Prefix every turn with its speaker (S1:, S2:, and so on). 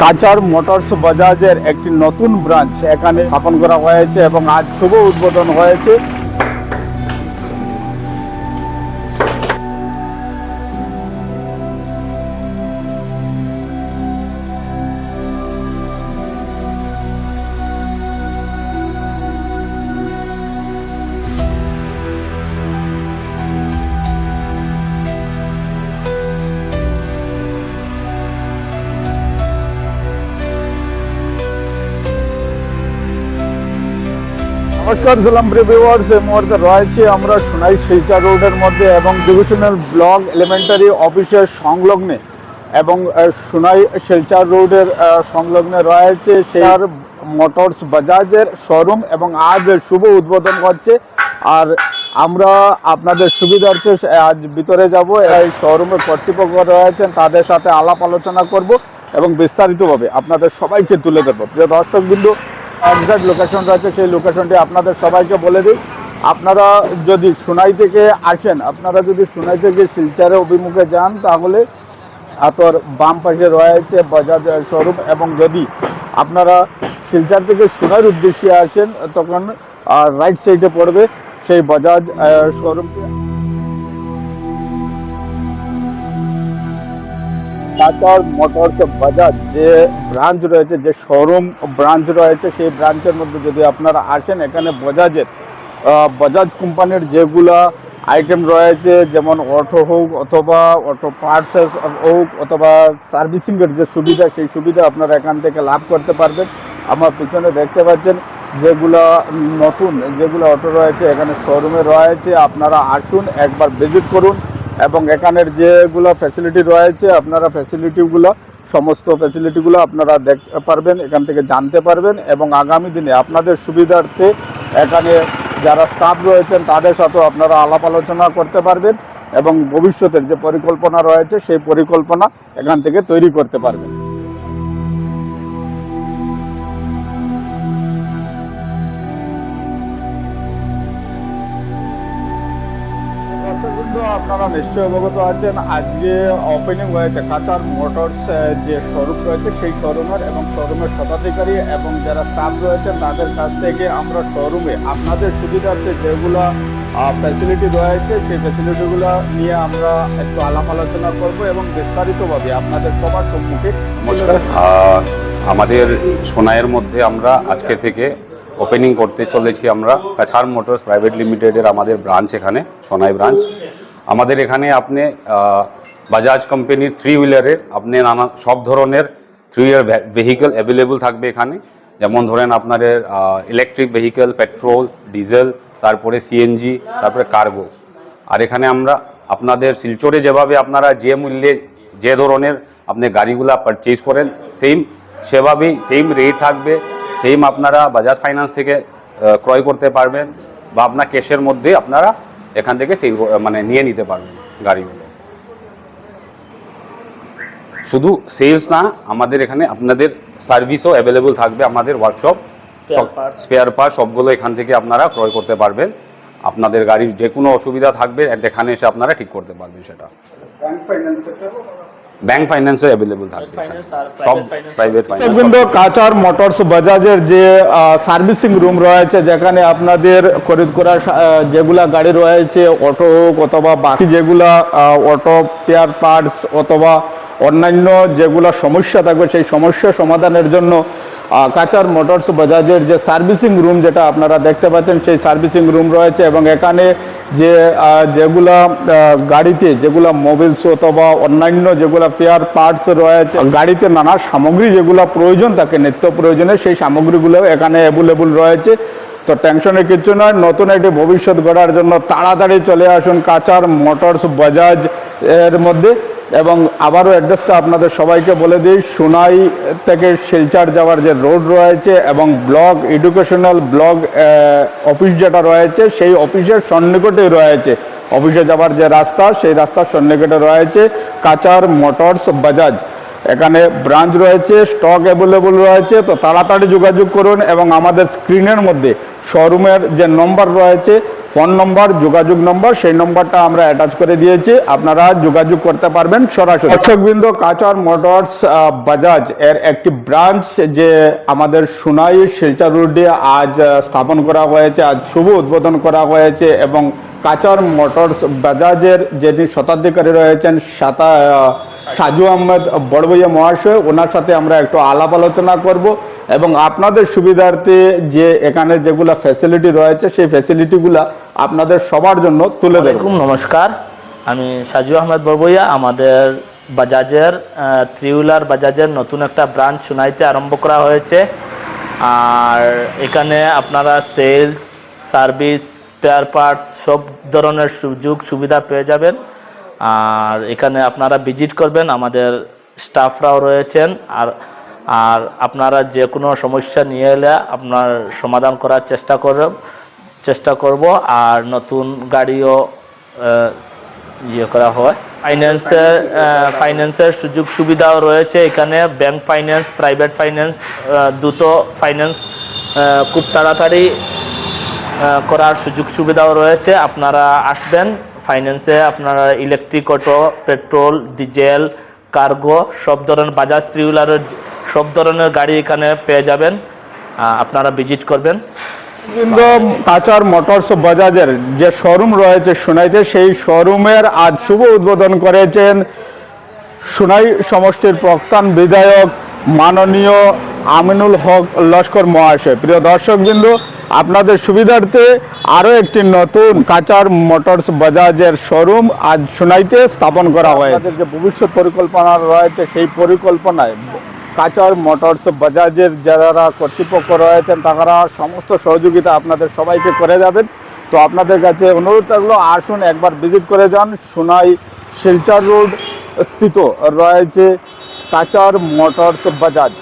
S1: কাচার মোটরস বাজাজের একটি নতুন ব্রাঞ্চ এখানে স্থাপন করা হয়েছে এবং আজ শুভ উদ্বোধন হয়েছে। নমস্কার সালাম ভিউয়ার্স, এই মুহূর্তে রয়েছে আমরা সোনাই শিলচর রোডের মধ্যে এবং ডিভিশনাল ব্লক এলিমেন্টারি অফিসের সংলগ্নে এবং সোনাই শিলচর রোডের সংলগ্নে রয়েছে শেয়ার মোটরস বাজাজের শোরুম এবং আজ শুভ উদ্বোধন হচ্ছে। আর আমরা আপনাদের সুবিধার্থে আজ ভিতরে যাব, এই শোরুমের কর্তৃপক্ষ রয়েছেন তাদের সাথে আলাপ আলোচনা করব এবং বিস্তারিতভাবে আপনাদের সবাইকে তুলে ধরবো। প্রিয় দর্শকবৃন্দ, এক্সাক্ট লোকেশন রয়েছে, সেই লোকেশনটি আপনাদের সবাইকে বলে দিই। আপনারা যদি সোনাই থেকে আসেন, আপনারা যদি সোনাই থেকে শিলচরের অভিমুখে যান তাহলে আপনার বাম পাশে রয়েছে বাজাজ শোরুম এবং যদি আপনারা শিলচর থেকে সোনাইয়ের উদ্দেশ্যে আসেন তখন রাইট সাইডে পড়বে সেই বাজাজ শোরুমটি। কাচার মোটরস বাজাজ যে ব্রাঞ্চ রয়েছে, যে শোরুম ব্রাঞ্চ রয়েছে, সেই ব্রাঞ্চের মধ্যে যদি আপনারা আসেন, এখানে বাজাজ কোম্পানির যেগুলা আইটেম রয়েছে, যেমন অটো হোক অথবা অটো পার্টস হোক অথবা সার্ভিসিংয়ের যে সুবিধা, সেই সুবিধা আপনারা এখান থেকে লাভ করতে পারবেন। আমার পিছনে দেখতে পাচ্ছেন যেগুলো নতুন যেগুলো অটো রয়েছে এখানে শোরুমে রয়েছে। আপনারা আসুন, একবার ভিজিট করুন এবং এখানের যেগুলো ফ্যাসিলিটি রয়েছে আপনারা সমস্ত ফ্যাসিলিটিগুলো আপনারা দেখতে পারবেন, এখান থেকে জানতে পারবেন এবং আগামী দিনে আপনাদের সুবিধার্থে এখানে যারা স্টাফ রয়েছেন তাদের সাথেও আপনারা আলাপ আলোচনা করতে পারবেন এবং ভবিষ্যতের যে পরিকল্পনা রয়েছে সেই পরিকল্পনা এখান থেকে তৈরি করতে পারবেন। আপনারা নিশ্চয়ই অবগত আছেন, আজকে ওপেনিং হয়েছে কাচার মোটরস যে শোরুম রয়েছে সেই শোরুমের এবং শোরুমের স্বত্বাধিকারী এবং যারা স্টাফ রয়েছেন তাদের কাছ থেকে আমরা শোরুমে আপনাদের সুবিধার্থে যেগুলো ফ্যাসিলিটি রয়েছে সেই ফ্যাসিলিটিগুলো নিয়ে আমরা একটু আলাপ আলোচনা করব এবং বিস্তারিতভাবে আপনাদের সবার সম্মুখে।
S2: নমস্কার, আমাদের সোনাইয়ের মধ্যে আমরা আজকে থেকে ওপেনিং করতে চলেছি আমরা কাচার মোটরস প্রাইভেট লিমিটেডের আমাদের ব্রাঞ্চ, এখানে সোনাই ব্রাঞ্চ। আমাদের এখানে আপনি বাজাজ কোম্পানির 3 হুইলারের আপনি নানা সব ধরনের 3 হুইলার ভেহিকেল অ্যাভেলেবল থাকবে এখানে। যেমন ধরেন আপনাদের ইলেকট্রিক ভেহিকেল, পেট্রোল, ডিজেল, তারপরে সিএনজি, তারপরে কার্গো। আর এখানে আমরা আপনাদের শিলচরে যেভাবে আপনারা যে মূল্যে যে ধরনের আপনি গাড়িগুলো পারচেজ করেন সেভাবেই সেম রেট থাকবে, সেম আপনারা বাজাজ ফাইন্যান্স থেকে ক্রয় করতে পারবেন বা আপনার ক্যাশের মধ্যে আপনারা এখান থেকে নিয়ে নিতে পারবেন গাড়িগুলো। শুধু সেলস না, আমাদের এখানে আপনাদের সার্ভিসও অ্যাভেলেবল থাকবে। আমাদের ওয়ার্কশপ, স্পেয়ার পার্ট সবগুলো এখান থেকে আপনারা ক্রয় করতে পারবেন। আপনাদের গাড়ির যে কোনো অসুবিধা থাকবে এখানে এসে আপনারা ঠিক করতে পারবেন। সেটা ব্যাংক ফাইন্যান্সও অ্যাভেলেবল থাকবে, সব প্রাইভেট ফাইন্যান্স।
S1: কাচার মোটরস বাজাজের যে সার্ভিসিং রুম রয়েছে, যেখানে আপনাদের খরিদ করা যেগুলা গাড়ি রয়েছে, অটো হোক অথবা বাকি যেগুলা অটো স্পেয়ার পার্টস অথবা অন্যান্য যেগুলো সমস্যা থাকবে সেই সমস্যা সমাধানের জন্য কাচার মোটরস বাজাজের যে সার্ভিসিং রুম যেটা আপনারা দেখতে পাচ্ছেন সেই সার্ভিসিং রুম রয়েছে এবং এখানে যেগুলা গাড়িতে যেগুলা মোবিলস অথবা অন্যান্য যেগুলা স্পেয়ার পার্টস রয়েছে, গাড়িতে নানা সামগ্রী যেগুলো প্রয়োজন থাকে নিত্য প্রয়োজনে, সেই সামগ্রীগুলো এখানে অ্যাভেলেবল রয়েছে। তো টেনশনের কিছু নয়, নতুন একটি ভবিষ্যৎ গড়ার জন্য তাড়াতাড়ি চলে আসুন কাচার মোটরস বাজাজ এর মধ্যে। এবং আবারও অ্যাড্রেসটা আপনাদের সবাইকে বলে দিই, সোনাই থেকে শিলচর যাওয়ার যে রোড রয়েছে এবং ব্লক এডুকেশনাল ব্লক অফিস যেটা রয়েছে সেই অফিসের সন্নিকটেই রয়েছে, অফিসে যাওয়ার যে রাস্তা সেই রাস্তার সন্নিকটে রয়েছে কাচার মোটরস বাজাজ। এখানে ব্রাঞ্চ রয়েছে, স্টক অ্যাভেলেবল রয়েছে। তো তাড়াতাড়ি যোগাযোগ করুন এবং আমাদের স্ক্রিনের মধ্যে শোরুমের যে নম্বর রয়েছে ফোন নম্বর, যোগাযোগ নম্বর, সেই নম্বরটা আমরা অ্যাটাচ করে দিয়েছি, আপনারা যোগাযোগ করতে পারবেন সরাসরি। দর্শকবৃন্দ, কাচার মোটরস বাজাজ এর একটি ব্রাঞ্চ যে আমাদের সোনাই শিলচর রোডে আজ স্থাপন করা হয়েছে, আজ শুভ উদ্বোধন করা হয়েছে। এবং কাচার মোটরস বাজাজের যিনি শতাধিকারী রয়েছেন সাজু আহমেদ বড়বইয়া মহাশয়, ওনার সাথে আমরা একটু আলাপ আলোচনা করব এবং আপনাদের সুবিধার্থে যে এখানে যেগুলো ফ্যাসিলিটি রয়েছে সেই ফ্যাসিলিটিগুলো আপনাদের সবার জন্য তুলে দেব।
S3: নমস্কার, আমি সাজু আহমেদ বড়বইয়া। আমাদের বাজাজের থ্রি হুইলার বাজাজের নতুন একটা ব্রাঞ্চ সোনাইতে আরম্ভ করা হয়েছে। আর এখানে আপনারা সেলস, সার্ভিস, স্পেয়ার পার্টস সব ধরনের সুযোগ সুবিধা পেয়ে যাবেন। আর এখানে আপনারা ভিজিট করবেন, আমাদের স্টাফরাও রয়েছেন। আর আপনারা যে কোনো সমস্যা নিয়ে এলে আপনার সমাধান করার চেষ্টা করব। আর নতুন গাড়িও করা হয়। ফাইন্যান্সের সুযোগ সুবিধাও রয়েছে এখানে। ব্যাংক ফাইন্যান্স, প্রাইভেট ফাইন্যান্স, দুটো ফাইন্যান্স খুব তাড়াতাড়ি করার সুযোগ সুবিধাও রয়েছে। আপনারা আসবেন ফাইন্যান্সে, আপনারা electric auto, petrol, diesel, cargo সব ধরনের বাজাজ থ্রি হুইলারের সব ধরনের গাড়ি এখানে পেয়ে যাবেন। আপনারা ভিজিট করবেন।
S1: কিন্তু কাচার মোটরস বাজাজের যে শোরুম রয়েছে সোনাইতে, সেই শোরুমের আজ শুভ উদ্বোধন করেছেন সোনাই সমষ্টির প্রাক্তন বিধায়ক মাননীয় আমিনুল হক লস্কর মহাশয়। প্রিয় দর্শকবৃন্দ, আপনাদের সুবিধার্থে আরও একটি নতুন কাচার মোটরস বাজাজের শোরুম আজ সোনাইতে স্থাপন করা হয়েছে। যে ভবিষ্যৎ পরিকল্পনা রয়েছে সেই পরিকল্পনায় কাচার মোটরস বাজাজের যারা কর্তৃপক্ষ রয়েছেন তারা সমস্ত সহযোগিতা আপনাদের সবাইকে করে যাবেন। তো আপনাদের কাছে অনুরোধ থাকলো, আসুন একবার ভিজিট করে যান। সোনাই শিলচর রোড স্থিত রয়েছে কাচার মোটরস বাজাজ।